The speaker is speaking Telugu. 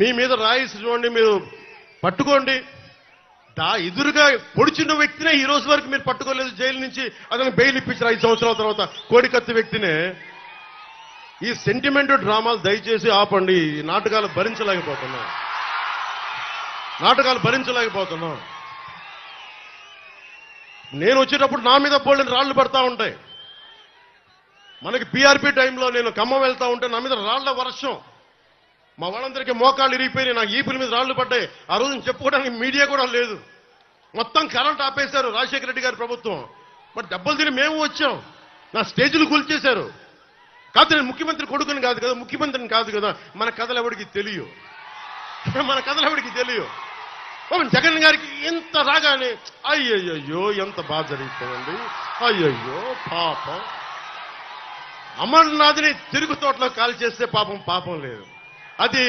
మీ మీద రాయిసి చూడండి, మీరు పట్టుకోండి. ఎదురుగా పొడిచిన వ్యక్తినే ఈ రోజు వరకు మీరు పట్టుకోలేదు. జైలు నుంచి అతను బెయిల్ ఇప్పించారు 5 సంవత్సరాల తర్వాత. కోడికత్తి వ్యక్తినే. ఈ సెంటిమెంట్ డ్రామాలు దయచేసి ఆపండి. ఈ నాటకాలు భరించలేకపోతున్నాం. నేను వచ్చేటప్పుడు నా మీద బోల్డెన్ రాళ్లు పడతా ఉంటాయి. మనకి పీఆర్పీ టైంలో నేను ఖమ్మం వెళ్తా ఉంటే నా మీద రాళ్ల వర్షం. మా వాళ్ళందరికీ మోకాళ్ళు ఇరిగిపోయినాయి, నాకు ఈపుల మీద రాళ్లు పడ్డాయి. ఆ రోజున చెప్పుకోవడానికి మీడియా కూడా లేదు. మొత్తం కరెంట్ ఆపేశారు రాజశేఖర రెడ్డి గారి ప్రభుత్వం. మరి దెబ్బలు తిని మేము వచ్చాం. నా స్టేజీలు కూల్చేశారు. కాదు, నేను ముఖ్యమంత్రి కొడుకుని కాదు కదా, ముఖ్యమంత్రిని కాదు కదా. మన కథలు ఎవరికి తెలియవు. జగన్ గారికి ఎంత రాగానే అయ్యయ్యో ఎంత బాధ జరుగుతుందండి. అయ్యయ్యో పాపం. అమర్నాథ్ని తిరుగు తోటలో కాల్ చేస్తే పాపం లేదు. అది